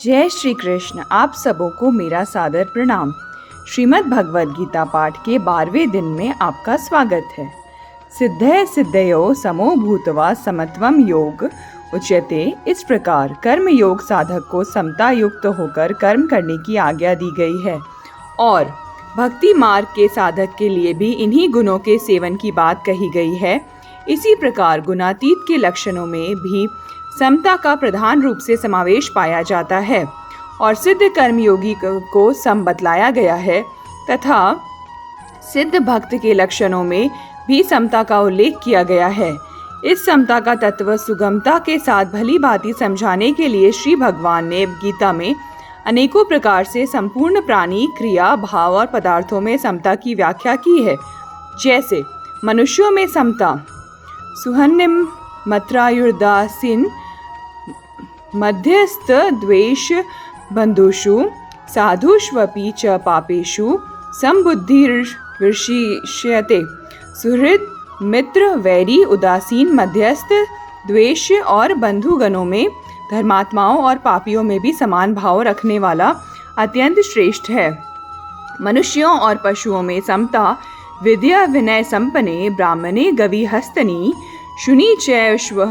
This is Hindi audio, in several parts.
जय श्री कृष्ण। आप सबों को मेरा सादर प्रणाम। श्रीमद् भगवद गीता पाठ के 12वें दिन में आपका स्वागत है। सिद्धे सिद्धयो समो भूतवा समत्वम योग उच्यते। इस प्रकार कर्म योग साधक को समता युक्त होकर कर्म करने की आज्ञा दी गई है और भक्ति मार्ग के साधक के लिए भी इन्हीं गुणों के सेवन की बात कही गई है। इसी प्रकार गुणातीत के लक्षणों में भी समता का प्रधान रूप से समावेश पाया जाता है और सिद्ध कर्मयोगी को सम बतलाया गया है तथा सिद्ध भक्त के लक्षणों में भी समता का उल्लेख किया गया है। इस समता का तत्व सुगमता के साथ भली भांति समझाने के लिए श्री भगवान ने गीता में अनेकों प्रकार से संपूर्ण प्राणी, क्रिया, भाव और पदार्थों में समता की व्याख्या की है। जैसे मनुष्यों में समता सुहन्निम मत्रायुर्दासीन मध्यस्थ द्वेष बंधुषु साधुष्वपि च पापेषु समबुद्धिर्विशिष्यते। सुहृद, मित्र, वैरी, उदासीन, मध्यस्थ, द्वेष और बंधुगणों में, धर्मात्माओं और पापियों में भी समान भाव रखने वाला अत्यंत श्रेष्ठ है। मनुष्यों और पशुओं में समता विद्या विनय संपन्ने ब्राह्मणे गवि हस्तनी शुनि चैश्व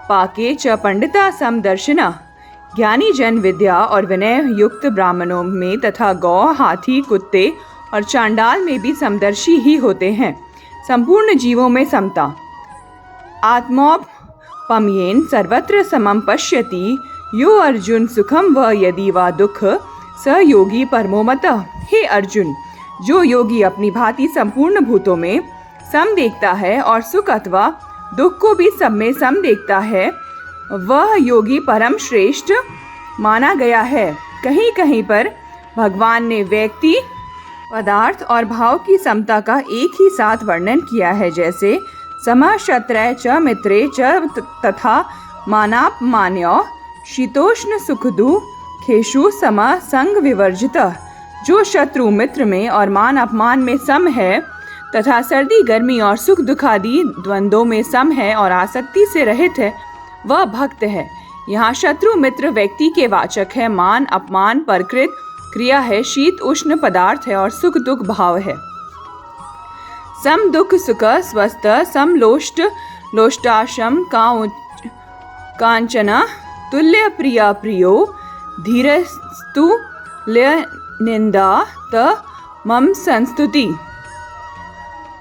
पाके च पंडिता समदर्शिना। ज्ञानी जन विद्या और विनय युक्त ब्राह्मणों में तथा गौ, हाथी, कुत्ते और चांडाल में भी समदर्शी ही होते हैं। संपूर्ण जीवों में समता आत्मौपम्येन सर्वत्र समम पश्यति यो अर्जुन सुखम व यदि वा दुख स योगी परमो मतः। हे अर्जुन, जो योगी अपनी भांति संपूर्ण भूतों में सम देखता है और सुख अथवा दुख को भी सब में सम देखता है, वह योगी परम श्रेष्ठ माना गया है। कहीं कहीं पर भगवान ने व्यक्ति, पदार्थ और भाव की समता का एक ही साथ वर्णन किया है। जैसे समः शत्रय च मित्रे च तथा मानापमान्यो शीतोष्ण सुख दुखेषु समः संग विवर्जितः। जो शत्रु मित्र में और मान अपमान में सम है तथा सर्दी गर्मी और सुख दुख आदि द्वंद्वों में सम है और आसक्ति से रहित है, वह भक्त है। यहाँ शत्रु मित्र व्यक्ति के वाचक है, मान अपमान प्रकृत क्रिया है, शीत उष्ण पदार्थ है और सुख दुख भाव है। सम दुख सुख स्वस्थ सम लोष्ट लोष्टाशम कांचना तुल्य प्रिया प्रियो धीरस्तु लय निंदा त मम संस्तुति।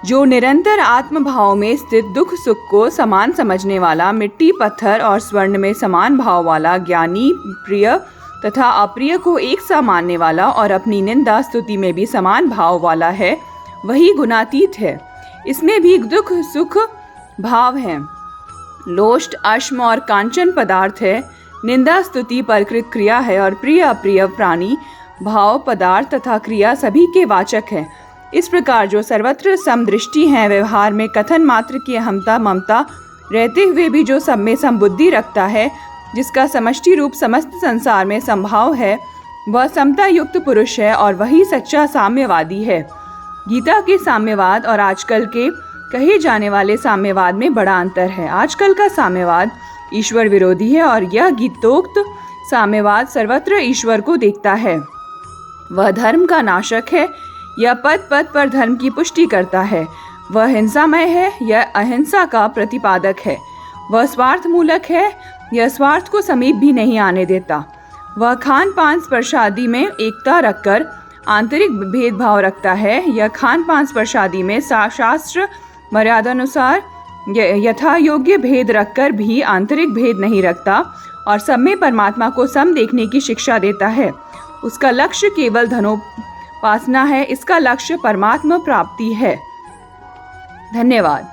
जो निरंतर आत्मभाव में स्थित दुख सुख को समान समझने वाला, मिट्टी पत्थर और स्वर्ण में समान भाव वाला, ज्ञानी, प्रिय तथा अप्रिय को एक सा मानने वाला और अपनी निंदा स्तुति में भी समान भाव वाला है, वही गुणातीत है। इसमें भी दुख सुख भाव है, लोष्ट अश्म और कांचन पदार्थ है, निंदा स्तुति प्रकृत क्रिया है और प्रिय अप्रिय प्राणी, भाव, पदार्थ तथा क्रिया सभी के वाचक है। इस प्रकार जो सर्वत्र समदृष्टि हैं, व्यवहार में कथन मात्र की अहमता ममता रहते हुए भी जो सब में समबुद्धि रखता है, जिसका समष्टि रूप समस्त संसार में संभाव है, वह समता युक्त पुरुष है और वही सच्चा साम्यवादी है। गीता के साम्यवाद और आजकल के कहे जाने वाले साम्यवाद में बड़ा अंतर है। आजकल का साम्यवाद ईश्वर विरोधी है और यह गीतोक्त साम्यवाद सर्वत्र ईश्वर को देखता है। वह धर्म का नाशक है, यह पद पद पर धर्म की पुष्टि करता है। वह हिंसामय है, यह अहिंसा का प्रतिपादक है। वह स्वार्थ मूलक है, यह स्वार्थ को समीप भी नहीं आने देता। वह खान पान स्पर्श आदि में एकता रखकर आंतरिक भेदभाव रखता है। यह खान पान स्पर्श आदि में शास्त्र मर्यादानुसार यथा योग्य भेद रखकर भी आंतरिक भेद नहीं रखता और सब में परमात्मा को सम देखने की शिक्षा देता है। उसका लक्ष्य केवल धनोपासना है, इसका लक्ष्य परमात्मा प्राप्ति है। धन्यवाद।